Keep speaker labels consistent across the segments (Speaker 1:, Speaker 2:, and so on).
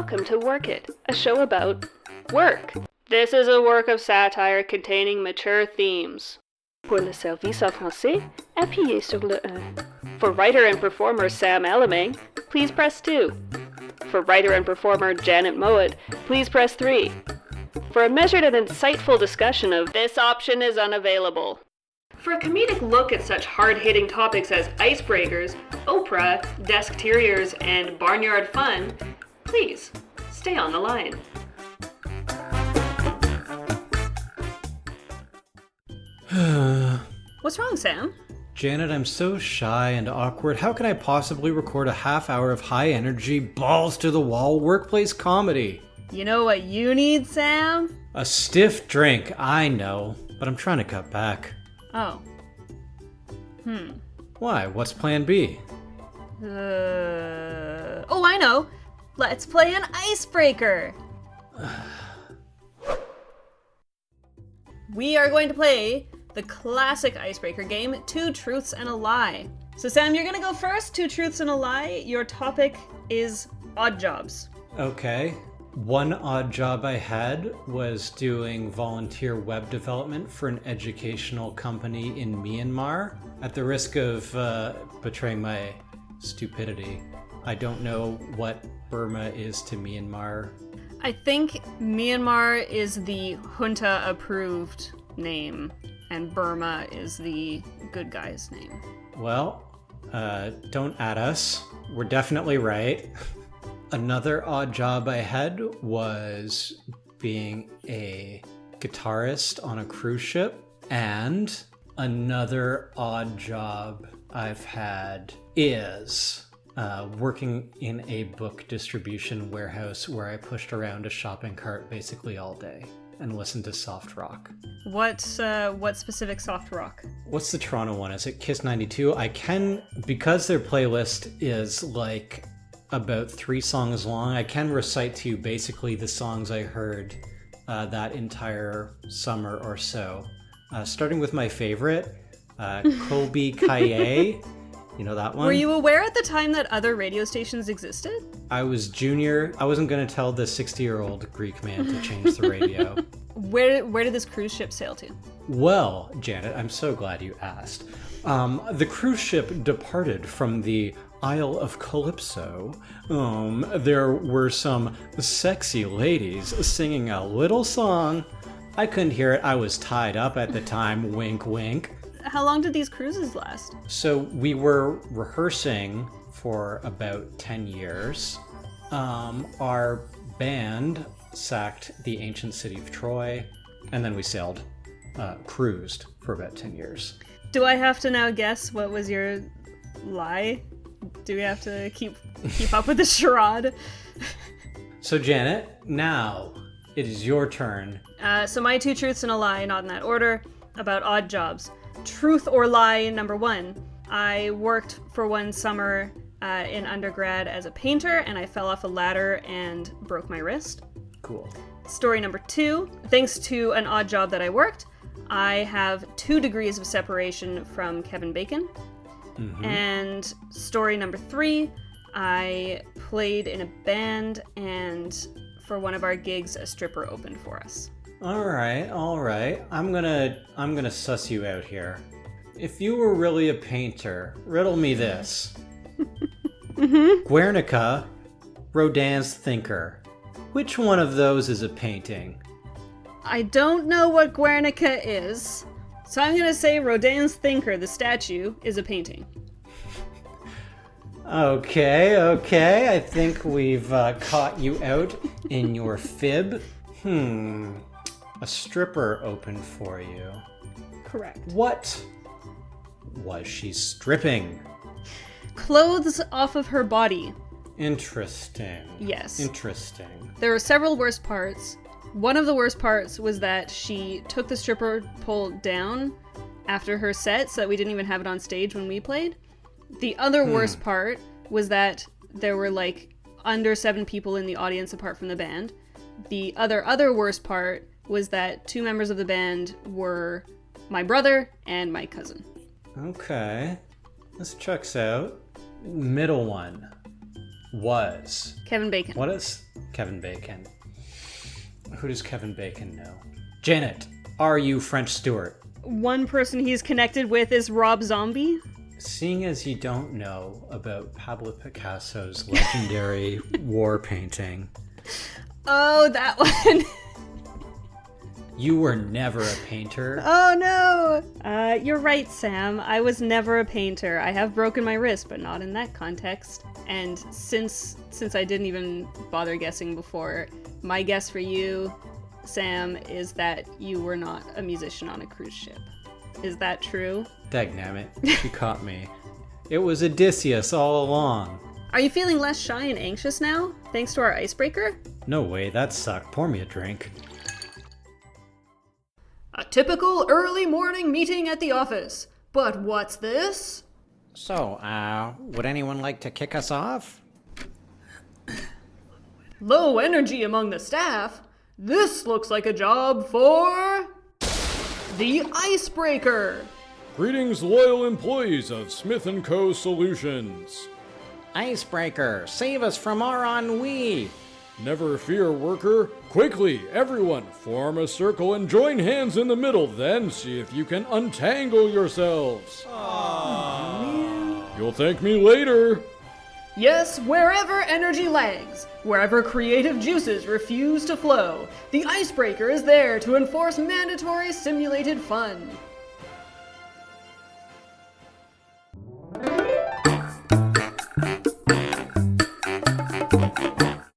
Speaker 1: Welcome to Work It, a show about work. This is a work of satire containing mature themes. Pour le service en français, appuyez sur le 1. For writer and performer Sam Elaming, please press 2. For writer and performer Janet Mowat, please press 3. For a measured and insightful discussion of this option is unavailable. For a comedic look at such hard-hitting topics as icebreakers, Oprah, Deskteriors, and barnyard fun, please stay on the line. What's wrong, Sam?
Speaker 2: Janet, I'm so shy and awkward. How can I possibly record a half hour of high-energy, balls-to-the-wall workplace comedy?
Speaker 1: You know what you need, Sam?
Speaker 2: A stiff drink, I know, but I'm trying to cut back.
Speaker 1: Oh.
Speaker 2: Why? What's plan B?
Speaker 1: Oh, I know. Let's play an icebreaker. We are going to play the classic icebreaker game, 2 Truths and a Lie. So Sam, you're gonna go first, 2 Truths and a Lie. Your topic is odd jobs.
Speaker 2: Okay. One odd job I had was doing volunteer web development for an educational company in Myanmar. At the risk of betraying my stupidity, I don't know what Burma is to Myanmar.
Speaker 1: I think Myanmar is the junta-approved name, and Burma is the good guy's name.
Speaker 2: Well, don't at us. We're definitely right. Another odd job I had was being a guitarist on a cruise ship. And another odd job I've had is working in a book distribution warehouse where I pushed around a shopping cart basically all day and listened to soft rock.
Speaker 1: What specific soft rock?
Speaker 2: What's the Toronto one? Is it Kiss 92? I can, because their playlist is like about 3 songs long, I can recite to you basically the songs I heard that entire summer or so. Starting with my favorite, Colby Kaye. You know that one?
Speaker 1: Were you aware at the time that other radio stations existed?
Speaker 2: I was junior. I wasn't going to tell the 60-year-old Greek man to change the radio.
Speaker 1: Where did this cruise ship sail to?
Speaker 2: Well, Janet, I'm so glad you asked. The cruise ship departed from the Isle of Calypso. There were some sexy ladies singing a little song. I couldn't hear it. I was tied up at the time. Wink, wink.
Speaker 1: How long did these cruises last?
Speaker 2: So we were rehearsing for about 10 years. Our band sacked the ancient city of Troy, and then we sailed, cruised for about 10 years.
Speaker 1: Do I have to now guess what was your lie? Do we have to keep up with the charade?
Speaker 2: So Janet, now it is your turn.
Speaker 1: So my 2 truths and a lie, not in that order, about odd jobs. Truth or lie number 1. I worked for one summer in undergrad as a painter, and I fell off a ladder and broke my wrist.
Speaker 2: Cool.
Speaker 1: Story number 2. Thanks to an odd job that I worked, I have 2 degrees of separation from Kevin Bacon. Mm-hmm. And story number 3, I played in a band, and for one of our gigs, a stripper opened for us.
Speaker 2: All right. I'm gonna suss you out here. If you were really a painter, riddle me this.
Speaker 1: Mm-hmm.
Speaker 2: Guernica, Rodin's Thinker. Which one of those is a painting?
Speaker 1: I don't know what Guernica is, so I'm gonna say Rodin's Thinker, the statue, is a painting.
Speaker 2: Okay. I think we've caught you out in your fib. A stripper opened for you.
Speaker 1: Correct.
Speaker 2: What was she stripping?
Speaker 1: Clothes off of her body.
Speaker 2: Interesting.
Speaker 1: Yes.
Speaker 2: Interesting.
Speaker 1: There were several worst parts. One of the worst parts was that she took the stripper pole down after her set, so that we didn't even have it on stage when we played. The other worst part was that there were like under 7 people in the audience apart from the band. The other worst part was that 2 members of the band were my brother and my cousin.
Speaker 2: Okay. This checks out. Middle one. was.
Speaker 1: Kevin Bacon.
Speaker 2: What is Kevin Bacon? Who does Kevin Bacon know? Janet, are you French Stewart?
Speaker 1: One person he's connected with is Rob Zombie.
Speaker 2: Seeing as you don't know about Pablo Picasso's legendary war painting.
Speaker 1: Oh, that one.
Speaker 2: You were never a painter.
Speaker 1: Oh no! You're right, Sam. I was never a painter. I have broken my wrist, but not in that context. And since I didn't even bother guessing before, my guess for you, Sam, is that you were not a musician on a cruise ship. Is that true?
Speaker 2: Dagnammit, you caught me. It was Odysseus all along.
Speaker 1: Are you feeling less shy and anxious now, thanks to our icebreaker?
Speaker 2: No way, that sucked. Pour me a drink.
Speaker 1: A typical early morning meeting at the office. But what's this?
Speaker 3: So, would anyone like to kick us off?
Speaker 1: Low energy among the staff? This looks like a job for... the icebreaker!
Speaker 4: Greetings, loyal employees of Smith & Co. Solutions.
Speaker 3: Icebreaker, save us from our ennui!
Speaker 4: Never fear, worker. Quickly, everyone, form a circle and join hands in the middle, then see if you can untangle yourselves. You'll thank me later.
Speaker 1: Yes, wherever energy lags, wherever creative juices refuse to flow, the icebreaker is there to enforce mandatory simulated fun.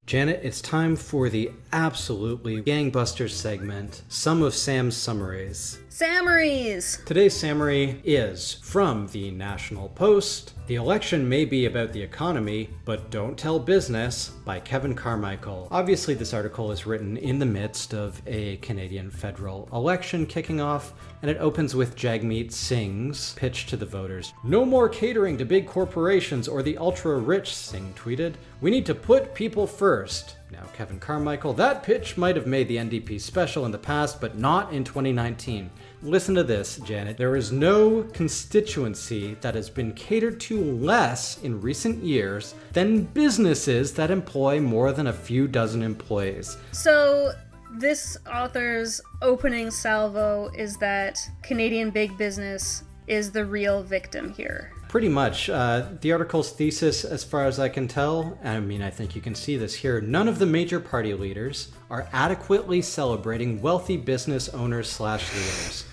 Speaker 2: Janet, it's time for the absolutely gangbusters segment, some of Sam's summaries.
Speaker 1: Summaries!
Speaker 2: Today's summary is from the National Post. The election may be about the economy, but don't tell business, by Kevin Carmichael. Obviously, this article is written in the midst of a Canadian federal election kicking off, and it opens with Jagmeet Singh's pitch to the voters. No more catering to big corporations or the ultra-rich, Singh tweeted. We need to put people first. Now, Kevin Carmichael, that pitch might have made the NDP special in the past, but not in 2019. Listen to this, Janet. There is no constituency that has been catered to less in recent years than businesses that employ more than a few dozen employees.
Speaker 1: So, this author's opening salvo is that Canadian big business is the real victim here.
Speaker 2: Pretty much. The article's thesis, as far as I can tell, I mean, I think you can see this here, none of the major party leaders are adequately celebrating wealthy business owners / leaders.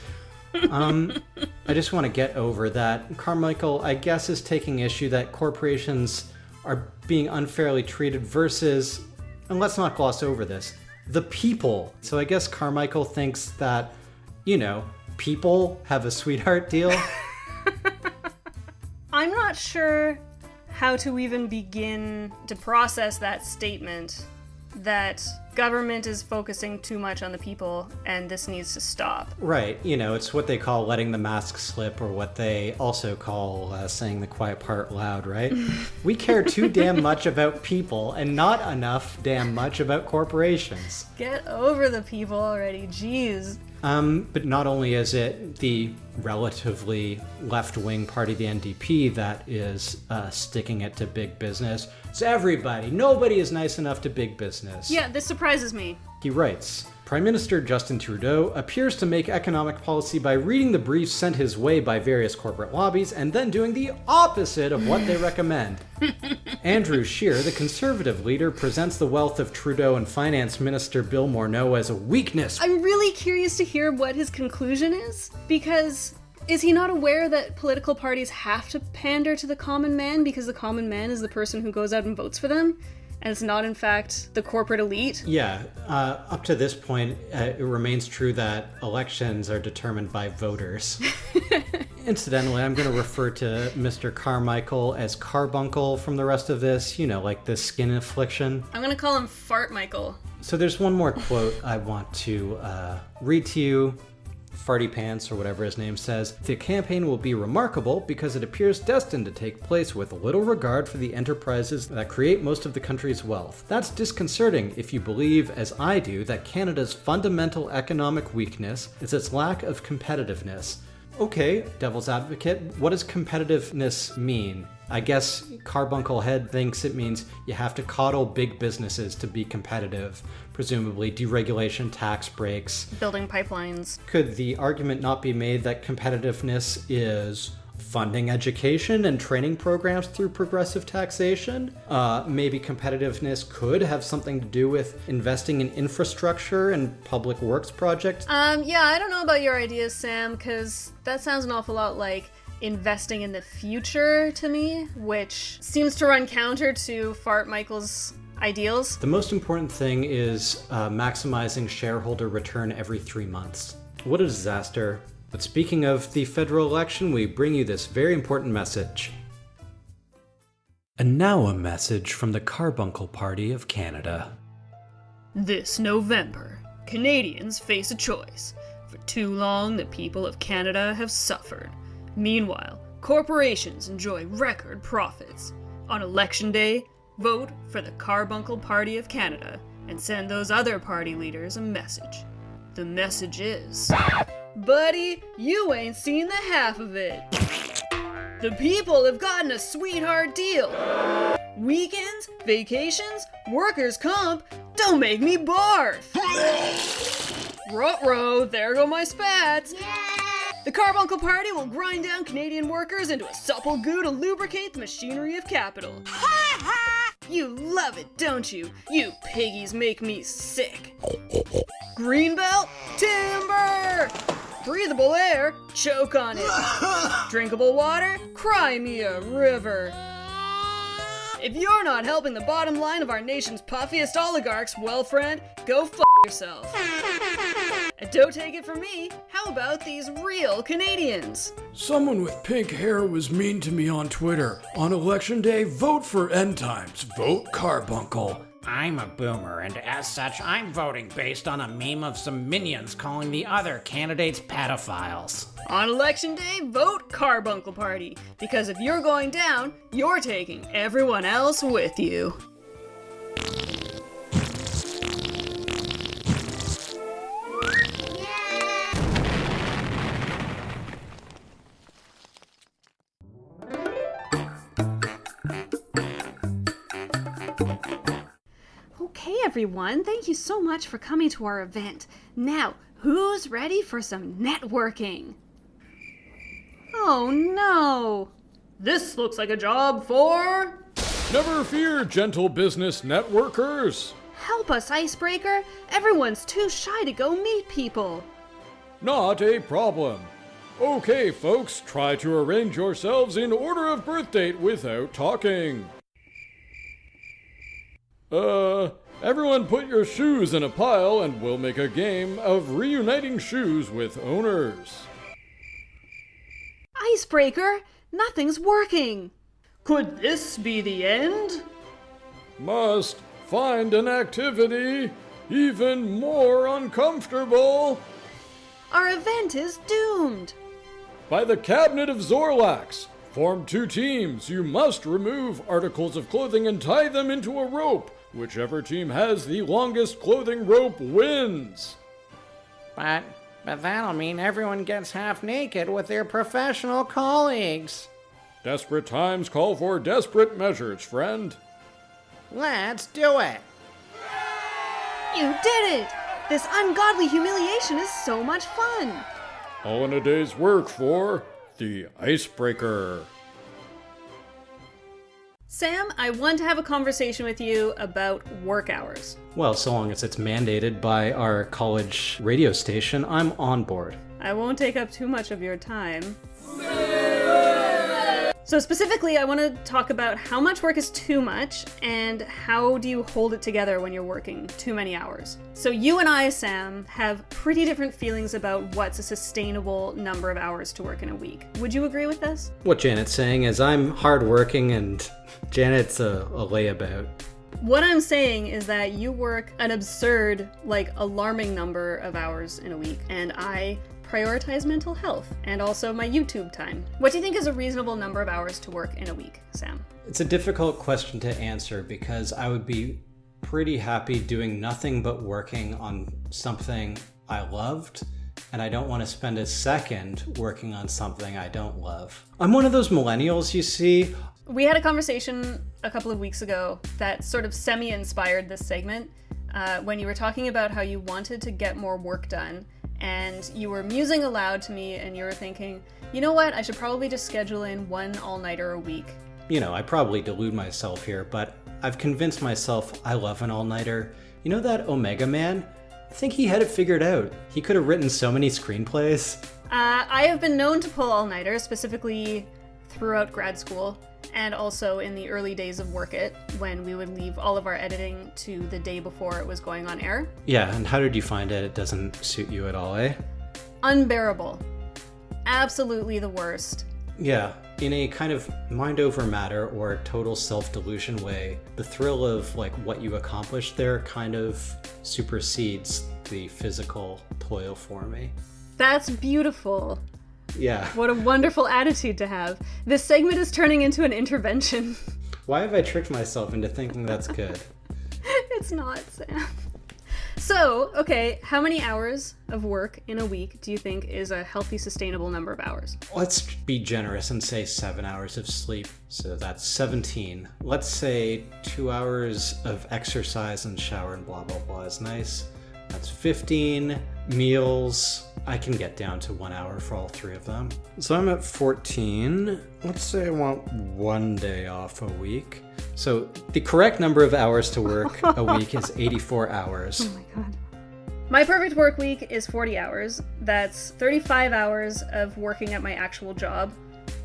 Speaker 2: I just want to get over that. Carmichael, I guess, is taking issue that corporations are being unfairly treated versus, and let's not gloss over this, the people. So I guess Carmichael thinks that, people have a sweetheart deal.
Speaker 1: I'm not sure how to even begin to process that statement that government is focusing too much on the people and this needs to stop.
Speaker 2: Right. It's what they call letting the mask slip, or what they also call saying the quiet part loud, right? We care too damn much about people and not enough damn much about corporations.
Speaker 1: Get over the people already, jeez.
Speaker 2: But not only is it the relatively left-wing party, the NDP, that is sticking it to big business, it's everybody. Nobody is nice enough to big business.
Speaker 1: Yeah, this surprises me.
Speaker 2: He writes, Prime Minister Justin Trudeau appears to make economic policy by reading the briefs sent his way by various corporate lobbies and then doing the opposite of what they recommend. Andrew Scheer, the Conservative leader, presents the wealth of Trudeau and Finance Minister Bill Morneau as a weakness.
Speaker 1: I'm really curious to hear what his conclusion is, because is he not aware that political parties have to pander to the common man because the common man is the person who goes out and votes for them? And it's not, in fact, the corporate elite?
Speaker 2: Yeah, up to this point, it remains true that elections are determined by voters. Incidentally, I'm going to refer to Mr. Carmichael as Carbuncle from the rest of this, like the skin affliction.
Speaker 1: I'm going to call him Fart Michael.
Speaker 2: So there's one more quote I want to read to you. Farty Pants, or whatever his name says, the campaign will be remarkable because it appears destined to take place with little regard for the enterprises that create most of the country's wealth. That's disconcerting if you believe, as I do, that Canada's fundamental economic weakness is its lack of competitiveness. Okay, devil's advocate, what does competitiveness mean? I guess Carbuncle Head thinks it means you have to coddle big businesses to be competitive, presumably deregulation, tax breaks.
Speaker 1: Building pipelines.
Speaker 2: Could the argument not be made that competitiveness is funding education and training programs through progressive taxation? Maybe competitiveness could have something to do with investing in infrastructure and public works projects?
Speaker 1: Yeah, I don't know about your ideas, Sam, because that sounds an awful lot like investing in the future to me, which seems to run counter to Fart Michael's ideals.
Speaker 2: The most important thing is maximizing shareholder return every 3 months. What a disaster. But speaking of the federal election, we bring you this very important message. And now a message from the Carbuncle Party of Canada.
Speaker 1: This November, Canadians face a choice. For too long, the people of Canada have suffered. Meanwhile, corporations enjoy record profits. On Election Day, vote for the Carbuncle Party of Canada and send those other party leaders a message. The message is, buddy, you ain't seen the half of it. The people have gotten a sweetheart deal. Weekends, vacations, workers' comp, don't make me barf. Ruh-roh, there go my spats. The Carbuncle Party will grind down Canadian workers into a supple goo to lubricate the machinery of capital. You love it, don't you? You piggies make me sick. Greenbelt, timber! Breathable air, choke on it. Drinkable water, cry me a river. If you're not helping the bottom line of our nation's puffiest oligarchs, well, friend, go f*** yourself. And don't take it from me, how about these real Canadians?
Speaker 4: Someone with pink hair was mean to me on Twitter. On Election Day, vote for End Times. Vote Carbuncle.
Speaker 3: I'm a boomer, and as such, I'm voting based on a meme of some minions calling the other candidates pedophiles.
Speaker 1: On Election Day, vote Carbuncle Party, because if you're going down, you're taking everyone else with you. Okay, everyone, thank you so much for coming to our event. Now, who's ready for some networking? Oh no! This looks like a job for...
Speaker 4: Never fear, gentle business networkers.
Speaker 1: Help us, Icebreaker! Everyone's too shy to go meet people.
Speaker 4: Not a problem. Okay, folks, try to arrange yourselves in order of birth date without talking. Everyone put your shoes in a pile and we'll make a game of reuniting shoes with owners.
Speaker 1: Icebreaker, nothing's working. Could this be the end?
Speaker 4: Must find an activity even more uncomfortable.
Speaker 1: Our event is doomed.
Speaker 4: By the Cabinet of Zorlax, form 2 teams. You must remove articles of clothing and tie them into a rope. Whichever team has the longest clothing rope wins.
Speaker 3: But that'll mean everyone gets half naked with their professional colleagues.
Speaker 4: Desperate times call for desperate measures, friend.
Speaker 3: Let's do it!
Speaker 1: You did it! This ungodly humiliation is so much fun.
Speaker 4: All in a day's work for the Icebreaker.
Speaker 1: Sam, I want to have a conversation with you about work hours.
Speaker 2: Well, so long as it's mandated by our college radio station, I'm on board.
Speaker 1: I won't take up too much of your time. So specifically, I want to talk about how much work is too much and how do you hold it together when you're working too many hours. So you and I, Sam, have pretty different feelings about what's a sustainable number of hours to work in a week. Would you agree with this?
Speaker 2: What Janet's saying is I'm hardworking and Janet's a layabout.
Speaker 1: What I'm saying is that you work an absurd, alarming number of hours in a week, and I prioritize mental health and also my YouTube time. What do you think is a reasonable number of hours to work in a week, Sam?
Speaker 2: It's a difficult question to answer because I would be pretty happy doing nothing but working on something I loved and I don't want to spend a second working on something I don't love. I'm one of those millennials, you see.
Speaker 1: We had a conversation a couple of weeks ago that sort of semi-inspired this segment when you were talking about how you wanted to get more work done, and you were musing aloud to me and you were thinking, you know what, I should probably just schedule in one all-nighter a week.
Speaker 2: You know, I probably delude myself here, but I've convinced myself I love an all-nighter. You know that Omega Man? I think he had it figured out. He could have written so many screenplays.
Speaker 1: I have been known to pull all-nighters, specifically throughout grad school, and also in the early days of Work It, when we would leave all of our editing to the day before it was going on air.
Speaker 2: Yeah, and how did you find it? It doesn't suit you at all, eh?
Speaker 1: Unbearable. Absolutely the worst.
Speaker 2: Yeah, in a kind of mind over matter or total self-delusion way, the thrill of like what you accomplished there kind of supersedes the physical toil for me.
Speaker 1: That's beautiful.
Speaker 2: Yeah.
Speaker 1: What a wonderful attitude to have. This segment is turning into an intervention.
Speaker 2: Why have I tricked myself into thinking that's good?
Speaker 1: It's not, Sam. So, okay, how many hours of work in a week do you think is a healthy, sustainable number of hours?
Speaker 2: Let's be generous and say 7 hours of sleep. So that's 17. Let's say 2 hours of exercise and shower and blah, blah, blah is nice. That's 15. Meals, I can get down to 1 hour for all three of them. So I'm at 14. Let's say I want 1 day off a week. So the correct number of hours to work a week is 84 hours.
Speaker 1: Oh my god. My perfect work week is 40 hours. That's 35 hours of working at my actual job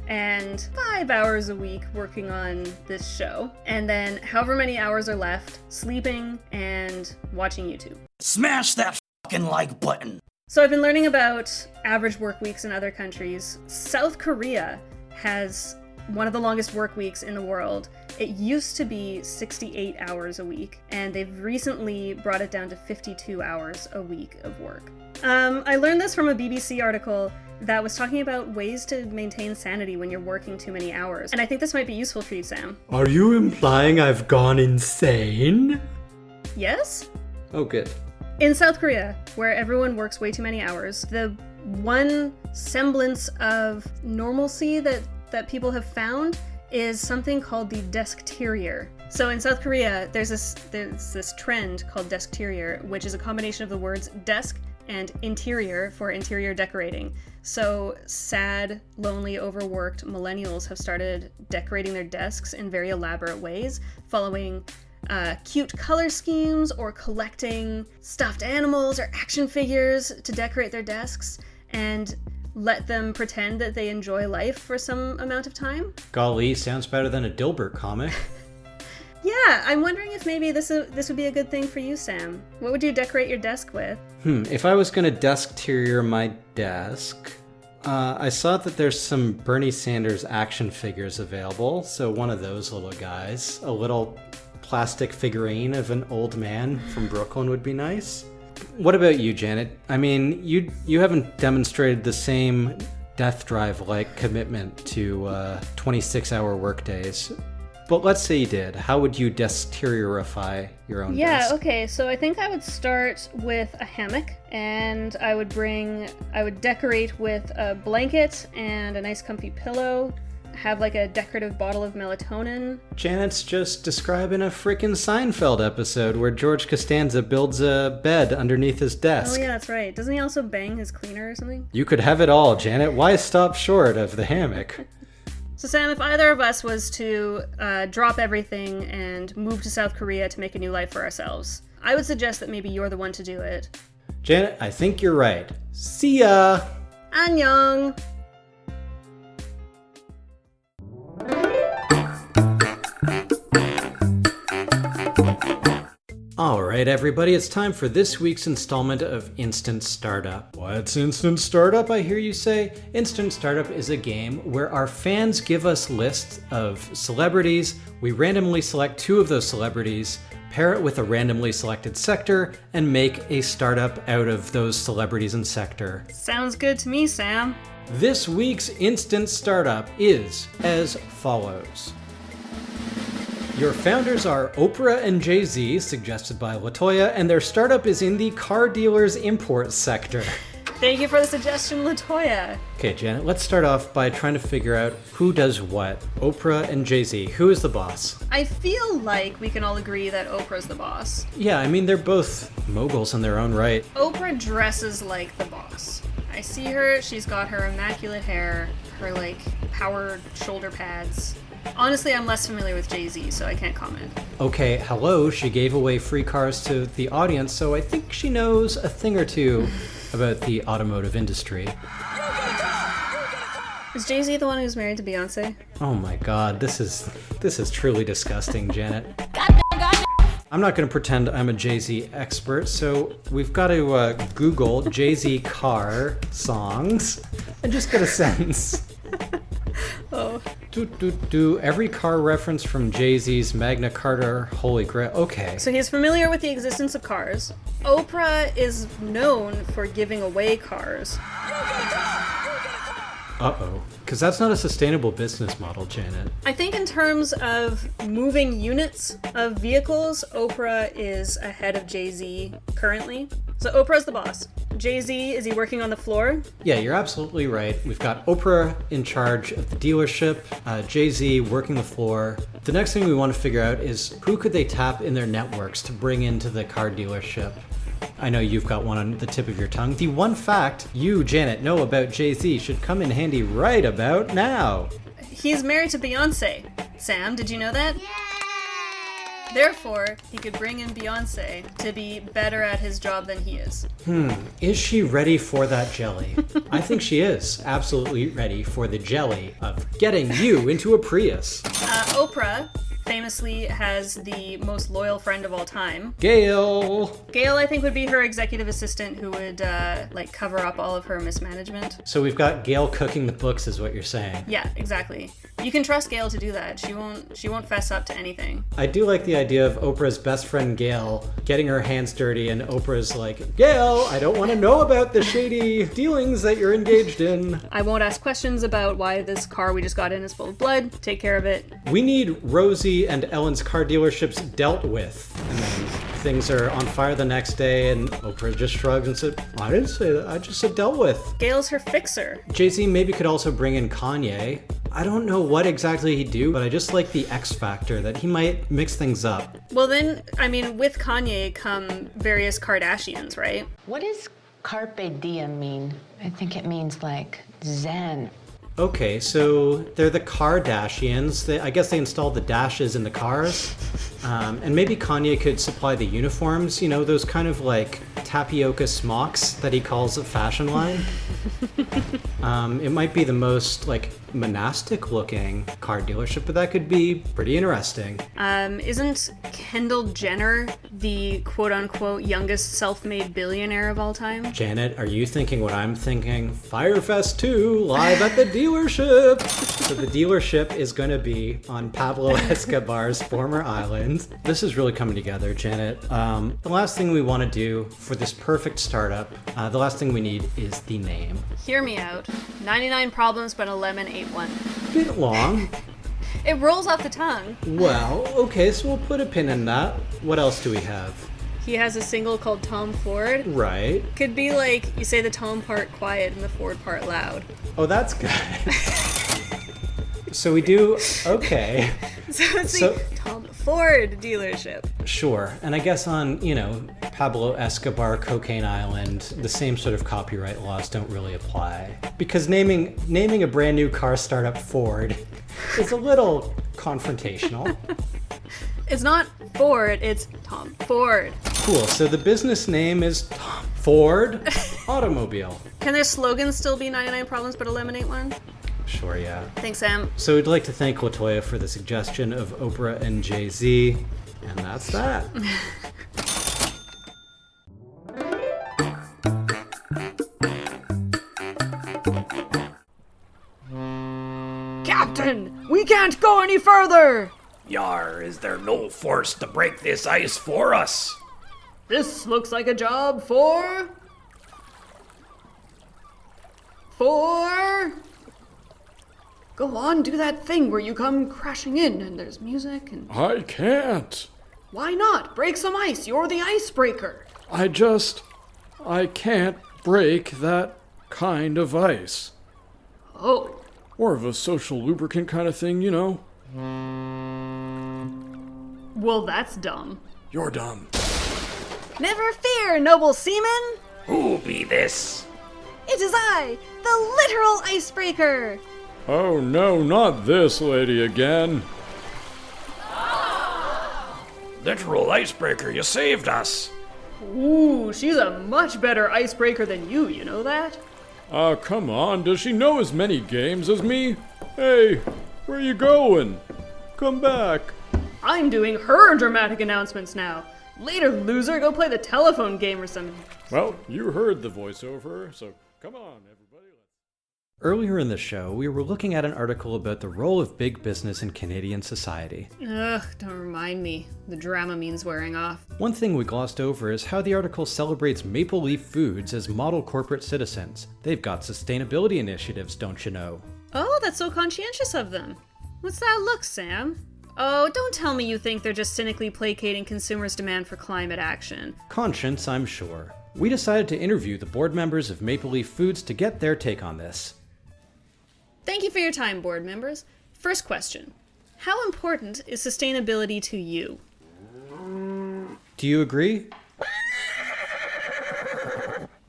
Speaker 1: and 5 hours a week working on this show. And then however many hours are left, sleeping and watching YouTube.
Speaker 5: Smash that fucking like button.
Speaker 1: So I've been learning about average work weeks in other countries. South Korea has one of the longest work weeks in the world. It used to be 68 hours a week, and they've recently brought it down to 52 hours a week of work. I learned this from a BBC article that was talking about ways to maintain sanity when you're working too many hours. And I think this might be useful for you, Sam.
Speaker 2: Are you implying I've gone insane?
Speaker 1: Yes?
Speaker 2: Oh, good.
Speaker 1: In South Korea, where everyone works way too many hours, the one semblance of normalcy that people have found is something called the Deskterior. So in South Korea, there's this trend called Deskterior, which is a combination of the words desk and interior for interior decorating. So sad, lonely, overworked millennials have started decorating their desks in very elaborate ways, following cute color schemes or collecting stuffed animals or action figures to decorate their desks and let them pretend that they enjoy life for some amount of time.
Speaker 2: Golly, sounds better than a Dilbert comic.
Speaker 1: Yeah, I'm wondering if maybe this would be a good thing for you, Sam. What would you decorate your desk with?
Speaker 2: If I was gonna Deskterior my desk, I saw that there's some Bernie Sanders action figures available, so one of those little guys. A little plastic figurine of an old man from Brooklyn would be nice. What about you, Janet? I mean, you haven't demonstrated the same death drive-like commitment to 26-hour workdays. But let's say you did. How would you Desteriorify your own desk?
Speaker 1: Yeah, okay, so I think I would start with a hammock, and I would decorate with a blanket and a nice comfy pillow, have like a decorative bottle of melatonin.
Speaker 2: Janet's just describing a frickin' Seinfeld episode where George Costanza builds a bed underneath his desk.
Speaker 1: Oh yeah, that's right. Doesn't he also bang his cleaner or something?
Speaker 2: You could have it all, Janet. Why stop short of the hammock?
Speaker 1: So Sam, if either of us was to drop everything and move to South Korea to make a new life for ourselves, I would suggest that maybe you're the one to do it.
Speaker 2: Janet, I think you're right. See ya!
Speaker 1: Annyeong!
Speaker 2: Alright everybody, it's time for this week's installment of Instant Startup. What's Instant Startup, I hear you say? Instant Startup is a game where our fans give us lists of celebrities, we randomly select 2 of those celebrities, pair it with a randomly selected sector, and make a startup out of those celebrities and sector.
Speaker 1: Sounds good to me, Sam.
Speaker 2: This week's Instant Startup is as follows. Your founders are Oprah and Jay-Z, suggested by Latoya, and their startup is in the car dealer's import sector.
Speaker 1: Thank you for the suggestion, LaToya.
Speaker 2: Okay, Janet, let's start off by trying to figure out who does what. Oprah and Jay-Z. Who is the boss?
Speaker 1: I feel like we can all agree that Oprah's the boss.
Speaker 2: Yeah, I mean, they're both moguls in their own right.
Speaker 1: Oprah dresses like the boss. I see her, she's got her immaculate hair, her, like, powered shoulder pads. Honestly, I'm less familiar with Jay-Z, so I can't comment.
Speaker 2: Okay, hello, she gave away free cars to the audience, so I think she knows a thing or two about the automotive industry.
Speaker 1: Is Jay-Z the one who's married to Beyonce?
Speaker 2: Oh my god, this is truly disgusting, Janet. I'm not going to pretend I'm a Jay-Z expert, so we've got to Google Jay-Z car songs and just get a sense.
Speaker 1: Oh.
Speaker 2: Every car reference from Jay-Z's Magna Carta Holy Grail. Okay.
Speaker 1: So he's familiar with the existence of cars. Oprah is known for giving away cars.
Speaker 2: Uh-oh. Because that's not a sustainable business model, Janet.
Speaker 1: I think in terms of moving units of vehicles, Oprah is ahead of Jay-Z currently. So Oprah's the boss. Jay-Z, is he working on the floor?
Speaker 2: Yeah, you're absolutely right. We've got Oprah in charge of the dealership, Jay-Z working the floor. The next thing we want to figure out is who could they tap in their networks to bring into the car dealership? I know you've got one on the tip of your tongue. The one fact you, Janet, know about Jay-Z should come in handy right about now.
Speaker 1: He's married to Beyonce. Sam, did you know that? Therefore, he could bring in Beyonce to be better at his job than he is.
Speaker 2: Is she ready for that jelly? I think she is absolutely ready for the jelly of getting you into a Prius.
Speaker 1: Oprah famously has the most loyal friend of all time.
Speaker 2: Gail!
Speaker 1: Gail, I think, would be her executive assistant who would, cover up all of her mismanagement.
Speaker 2: So we've got Gail cooking the books is what you're saying.
Speaker 1: Yeah, exactly. You can trust Gail to do that. She won't fess up to anything.
Speaker 2: I do like the idea of Oprah's best friend Gail getting her hands dirty and Oprah's like, Gail, I don't want to know about the shady dealings that you're engaged in.
Speaker 1: I won't ask questions about why this car we just got in is full of blood. Take care of it.
Speaker 2: We need Rosie and Ellen's car dealerships dealt with. And then things are on fire the next day and Oprah just shrugs and said, I didn't say that, I just said dealt with.
Speaker 1: Gail's her fixer.
Speaker 2: Jay-Z maybe could also bring in Kanye. I don't know what exactly he'd do, but I just like the X factor that he might mix things up.
Speaker 1: Well then, I mean, with Kanye come various Kardashians, right?
Speaker 6: What does carpe diem mean? I think it means like zen.
Speaker 2: Okay, so they're the Kardashians. I guess they installed the dashes in the cars. And maybe Kanye could supply the uniforms, you know, those kind of like tapioca smocks that he calls a fashion line. It might be the most like monastic looking car dealership, but that could be pretty interesting.
Speaker 1: Isn't Kendall Jenner the quote-unquote youngest self-made billionaire of all time?
Speaker 2: Janet, are you thinking what I'm thinking? Firefest 2 live at the dealership. So the dealership is going to be on Pablo Escobar's former island. This is really coming together, Janet. The last thing we want to do for this perfect startup, the last thing we need is the name.
Speaker 1: Hear me out. 99 problems, but a lemon ate one.
Speaker 2: Bit long.
Speaker 1: It rolls off the tongue.
Speaker 2: Well, okay, so we'll put a pin in that. What else do we have?
Speaker 1: He has a single called Tom Ford.
Speaker 2: Right.
Speaker 1: Could be like, you say the Tom part quiet and the Ford part loud.
Speaker 2: Oh, that's good. So we do, okay.
Speaker 1: So it's the Tom Ford dealership.
Speaker 2: Sure. And I guess on, Pablo Escobar Cocaine Island, the same sort of copyright laws don't really apply. Because naming a brand new car startup Ford is a little confrontational.
Speaker 1: It's not Ford, it's Tom Ford.
Speaker 2: Cool. So the business name is Tom Ford Automobile.
Speaker 1: Can their slogan still be 99 problems but a lemon ate one?
Speaker 2: Sure, yeah.
Speaker 1: Thanks, Sam.
Speaker 2: So we'd like to thank LaToya for the suggestion of Oprah and Jay-Z. And that's that.
Speaker 7: Captain, we can't go any further!
Speaker 5: Yar, is there no force to break this ice for us?
Speaker 7: This looks like a job for... Go on, do that thing where you come crashing in and there's music and...
Speaker 4: I can't.
Speaker 7: Why not? Break some ice, you're the icebreaker.
Speaker 4: I can't break that kind of ice.
Speaker 7: Oh.
Speaker 4: More of a social lubricant kind of thing, you know?
Speaker 7: Well, that's dumb.
Speaker 4: You're dumb.
Speaker 7: Never fear, noble seaman!
Speaker 5: Who be this?
Speaker 7: It is I, the literal icebreaker!
Speaker 4: Oh no, not this lady again.
Speaker 5: Literal icebreaker, you saved us.
Speaker 7: Ooh, she's a much better icebreaker than you know that?
Speaker 4: Come on, does she know as many games as me? Hey, where you going? Come back.
Speaker 7: I'm doing her dramatic announcements now. Later, loser, go play the telephone game or something.
Speaker 4: Well, you heard the voiceover, so come on, everybody.
Speaker 2: Earlier in the show, we were looking at an article about the role of big business in Canadian society.
Speaker 7: Ugh, don't remind me. The Dramamine's wearing off.
Speaker 2: One thing we glossed over is how the article celebrates Maple Leaf Foods as model corporate citizens. They've got sustainability initiatives, don't you know?
Speaker 7: Oh, that's so conscientious of them. What's that look, Sam? Oh, don't tell me you think they're just cynically placating consumers' demand for climate action.
Speaker 2: Conscience, I'm sure. We decided to interview the board members of Maple Leaf Foods to get their take on this.
Speaker 7: Thank you for your time, board members. First question. How important is sustainability to you?
Speaker 2: Do you agree?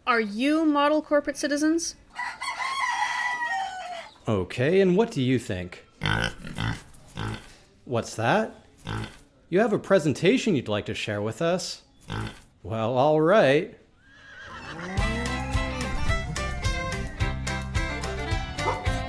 Speaker 7: Are you model corporate citizens?
Speaker 2: Okay, and what do you think? What's that? You have a presentation you'd like to share with us? Well, all right.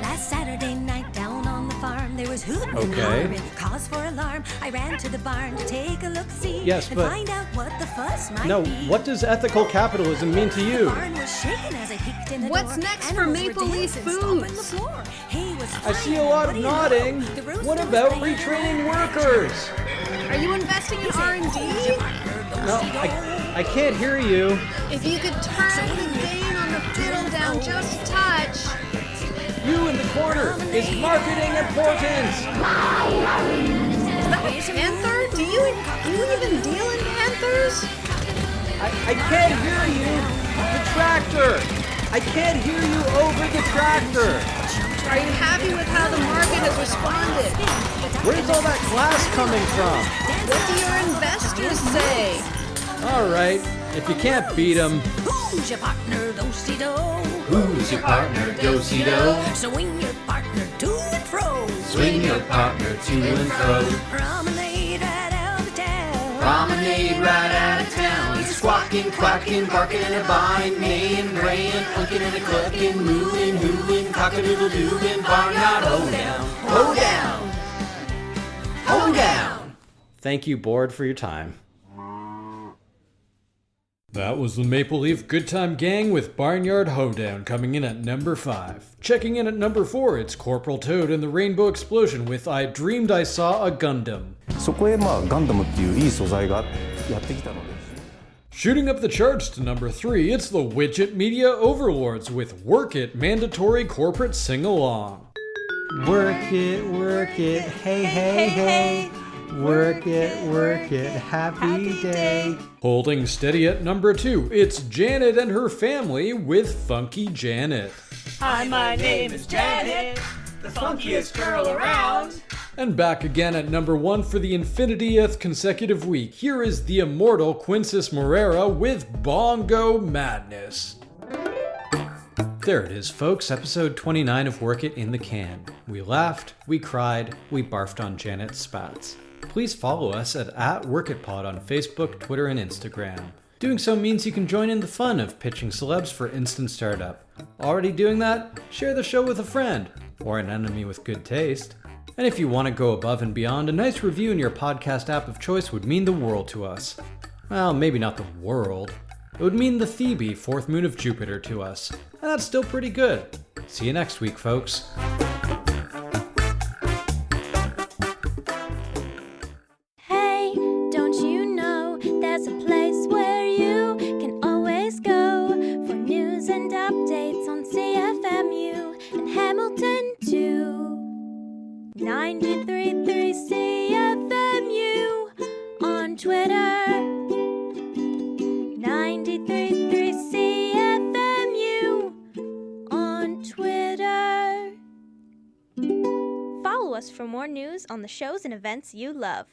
Speaker 8: Last Saturday night down on the farm, there was hooting and
Speaker 2: Okay.
Speaker 8: hollering, cause for alarm. I ran to the barn to take a look-see
Speaker 2: Yes,
Speaker 8: and
Speaker 2: but-
Speaker 8: find out what the fuss might
Speaker 2: No,
Speaker 8: be.
Speaker 2: what does ethical capitalism mean to
Speaker 8: The
Speaker 2: you?
Speaker 8: barn was shaking as I peeked in the
Speaker 7: What's
Speaker 8: door.
Speaker 7: next for
Speaker 8: Animals were
Speaker 7: Maple Leaf
Speaker 8: dancing, stomping the
Speaker 7: Foods?
Speaker 8: floor. Hay was
Speaker 2: I see a
Speaker 8: flying,
Speaker 2: lot
Speaker 8: what
Speaker 2: of
Speaker 8: do you know?
Speaker 2: nodding.
Speaker 8: The rooster
Speaker 2: What
Speaker 8: was
Speaker 2: about
Speaker 8: playing
Speaker 2: retraining
Speaker 8: around.
Speaker 2: workers?
Speaker 7: Are you investing in R&D?
Speaker 2: No, I can't hear you.
Speaker 7: If you could turn the gain on the fiddle down just a touch.
Speaker 2: You in the corner. Is marketing important?
Speaker 7: Panther? Do you even deal in panthers?
Speaker 2: I can't hear you. The tractor. I can't hear you over the tractor.
Speaker 7: Are you happy with how the market has responded?
Speaker 2: Where's all that glass coming from?
Speaker 7: What do your investors say?
Speaker 2: All right, if you can't beat them.
Speaker 8: Who's your partner, do-si-do?
Speaker 5: Who's your partner, do-si-do?
Speaker 8: Swing your partner to and fro.
Speaker 5: Swing your partner to and fro.
Speaker 8: Promenade right out of town.
Speaker 5: Promenade right out of town. Squawking, quacking, barking, and a buying, neighing, braying, hunking, and a clucking, mooing, hooing, cock-a-doodle-dooing, barnyard hoedown. Hoedown! Hoedown!
Speaker 2: Thank you, board, for your time.
Speaker 4: That was the Maple Leaf Good Time Gang with Barnyard Hoedown coming in at number 5. Checking in at number 4, it's Corporal Toad and the Rainbow Explosion with I Dreamed I Saw a Gundam.
Speaker 9: そこへガンダムっていういい素材がやってきたので
Speaker 4: Shooting up the charts to number 3, it's the Widget Media Overlords with Work It Mandatory Corporate Sing-Along.
Speaker 2: Work it, hey, hey, hey. Work it, happy day.
Speaker 4: Holding steady at number 2, it's Janet and her family with Funky Janet.
Speaker 7: Hi, my name is Janet, the funkiest girl around.
Speaker 4: And back again at number 1 for the infinitieth consecutive week, here is the immortal Quintus Moreira with Bongo Madness. There it is, folks, episode 29 of Work It in the Can. We laughed, we cried, we barfed on Janet's spats. Please follow us at @WorkItPod on Facebook, Twitter, and Instagram. Doing so means you can join in the fun of pitching celebs for instant startup. Already doing that? Share the show with a friend, or an enemy with good taste. And if you want to go above and beyond, a nice review in your podcast app of choice would mean the world to us. Well, maybe not the world. It would mean the Thebe, fourth moon of Jupiter, to us. And that's still pretty good. See you next week, folks.
Speaker 8: Hey, don't you know there's a place where you can always go for news and updates on CFMU and Hamilton too. 93.3 CFMU on Twitter. 93.3 CFMU. for more news on the shows and events you love.